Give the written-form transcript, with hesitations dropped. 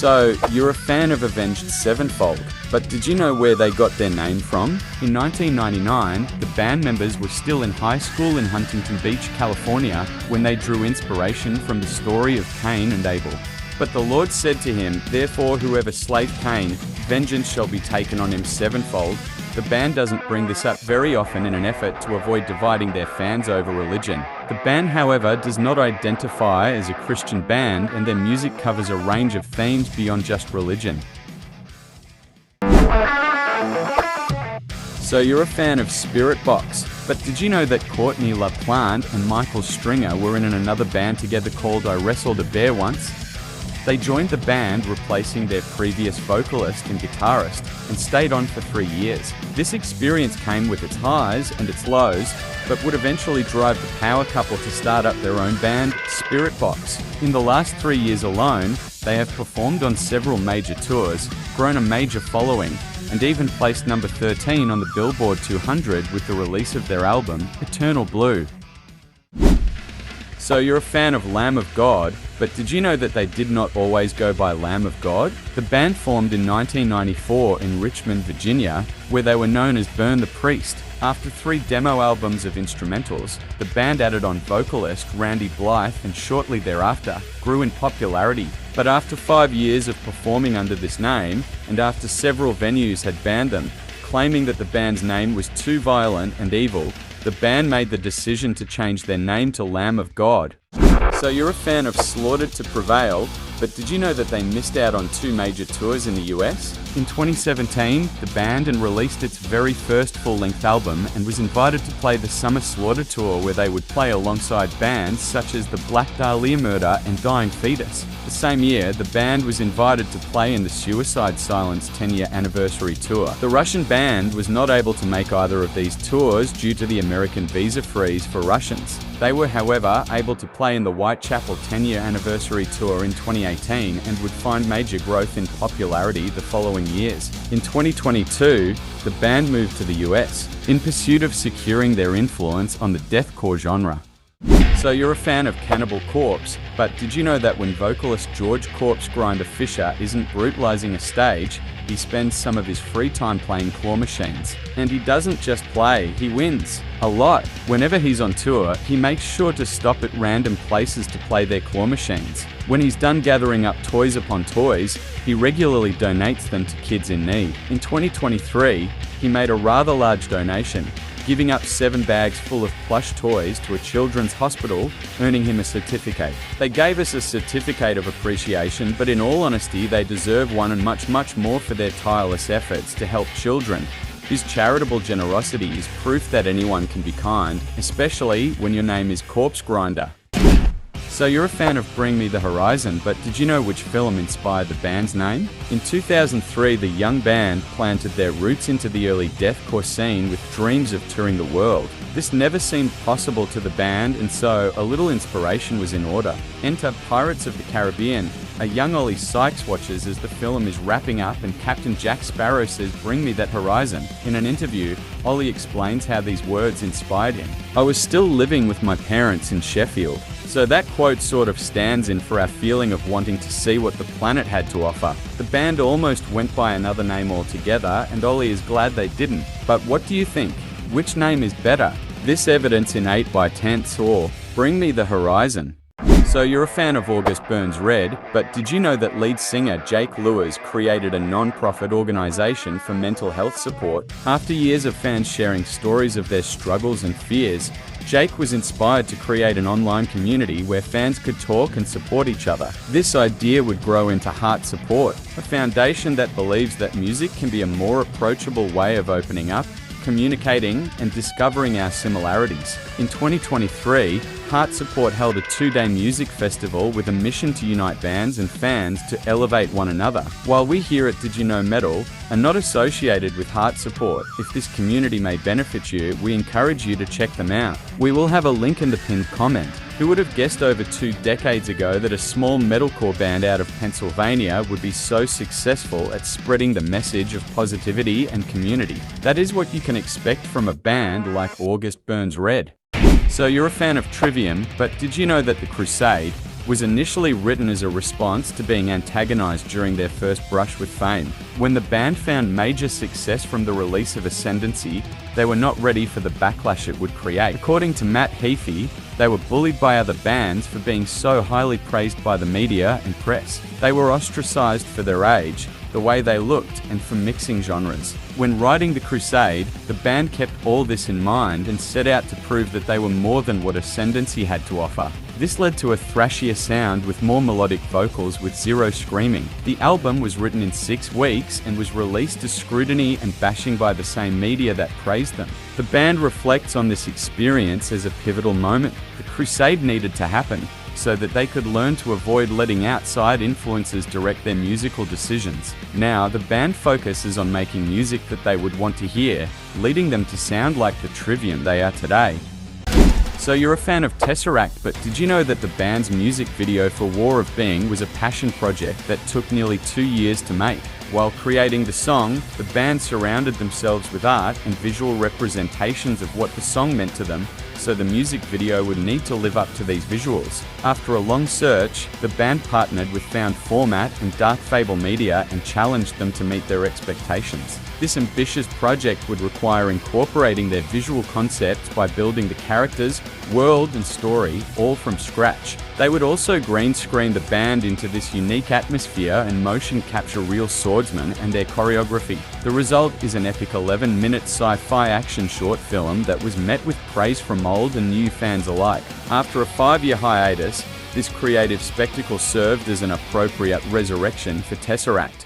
So, you're a fan of Avenged Sevenfold, but did you know where they got their name from? In 1999, the band members were still in high school in Huntington Beach, California, when they drew inspiration from the story of Cain and Abel. But the Lord said to him, "Therefore whoever slayeth Cain, vengeance shall be taken on him sevenfold." The band doesn't bring this up very often in an effort to avoid dividing their fans over religion. The band, however, does not identify as a Christian band, and their music covers a range of themes beyond just religion. So you're a fan of Spiritbox, but did you know that Courtney and Michael Stringer were in another band together called iwrestledabearonce? They joined the band, replacing their previous vocalist and guitarist, and stayed on for 3 years. This experience came with its highs and its lows, but would eventually drive the power couple to start up their own band, Spiritbox. In the last 3 years alone, they have performed on several major tours, grown a major following, and even placed number 13 on the Billboard 200 with the release of their album, Eternal Blue. So you're a fan of Lamb of God, but did you know that they did not always go by Lamb of God? The band formed in 1994 in Richmond, Virginia, where they were known as Burn the Priest. After 3 demo albums of instrumentals, the band added on vocalist Randy Blythe and shortly thereafter grew in popularity. But after 5 years of performing under this name, and after several venues had banned them, claiming that the band's name was too violent and evil, the band made the decision to change their name to Lamb of God. So you're a fan of To Prevail, but did you know that they missed out on 2 major tours in the US? In 2017, the band released its very first full-length album and was invited to play the Summer Slaughter Tour, where they would play alongside bands such as the Black Dahlia Murder and Dying Fetus. The same year, the band was invited to play in the Suicide Silence 10-year anniversary tour. The Russian band was not able to make either of these tours due to the American visa freeze for Russians. They were, however, able to play in the Whitechapel 10-year anniversary tour in 2018 and would find major growth in popularity the following years. In 2022, the band moved to the US in pursuit of securing their influence on the deathcore genre. So you're a fan of Cannibal Corpse, but did you know that when vocalist George Corpsegrinder Fisher isn't brutalizing a stage, he spends some of his free time playing claw machines? And he doesn't just play, he wins. A lot. Whenever he's on tour, he makes sure to stop at random places to play their claw machines. When he's done gathering up toys upon toys, he regularly donates them to kids in need. In 2023, he made a rather large donation, giving up 7 bags full of plush toys to a children's hospital, earning him a certificate. They gave us a certificate of appreciation, but in all honesty, they deserve one and much, much more for their tireless efforts to help children. His charitable generosity is proof that anyone can be kind, especially when your name is Corpsegrinder. So you're a fan of Bring Me the Horizon, but did you know which film inspired the band's name? In 2003, the young band planted their roots into the early deathcore scene with dreams of touring the world. This never seemed possible to the band, and so a little inspiration was in order. Enter Pirates of the Caribbean. A young Ollie Sykes watches as the film is wrapping up and Captain Jack Sparrow says, "Bring me that horizon." In an interview, Ollie explains how these words inspired him. "I was still living with my parents in Sheffield. So that quote sort of stands in for our feeling of wanting to see what the planet had to offer. The band almost went by another name altogether, and Ollie is glad they didn't. But what do you think? Which name is better? This evidence in 8x10 or Bring Me the Horizon? So you're a fan of August Burns Red, but did you know that lead singer Jake Lewis created a non-profit organization for mental health support? After years of fans sharing stories of their struggles and fears, Jake was inspired to create an online community where fans could talk and support each other. This idea would grow into Heart Support, a foundation that believes that music can be a more approachable way of opening up, communicating, and discovering our similarities. In 2023, Heart Support held a 2-day music festival with a mission to unite bands and fans to elevate one another. While we here at Did You Know Metal are not associated with Heart Support, if this community may benefit you, we encourage you to check them out. We will have a link in the pinned comment. Who would have guessed over 2 decades ago that a small metalcore band out of Pennsylvania would be so successful at spreading the message of positivity and community? That is what you can expect from a band like August Burns Red. So you're a fan of Trivium, but did you know that the Crusade, was initially written as a response to being antagonized during their first brush with fame. When the band found major success from the release of Ascendancy, they were not ready for the backlash it would create. According to Matt Heafy, they were bullied by other bands for being so highly praised by the media and press. They were ostracized for their age, the way they looked, and for mixing genres. When writing the Crusade, the band kept all this in mind and set out to prove that they were more than what Ascendancy had to offer. This led to a thrashier sound with more melodic vocals with zero screaming. The album was written in 6 weeks and was released to scrutiny and bashing by the same media that praised them. The band reflects on this experience as a pivotal moment. The Crusade needed to happen so that they could learn to avoid letting outside influences direct their musical decisions. Now, the band focuses on making music that they would want to hear, leading them to sound like the Trivium they are today. So you're a fan of Tesseract, but did you know that the band's music video for War of Being was a passion project that took nearly 2 years to make? While creating the song, the band surrounded themselves with art and visual representations of what the song meant to them, so the music video would need to live up to these visuals. After a long search, the band partnered with Found Format and Dark Fable Media and challenged them to meet their expectations. This ambitious project would require incorporating their visual concepts by building the characters, world and story all from scratch. They would also green screen the band into this unique atmosphere and motion capture real swordsmen and their choreography. The result is an epic 11-minute sci-fi action short film that was met with praise from old and new fans alike. After a 5-year hiatus, this creative spectacle served as an appropriate resurrection for Tesseract.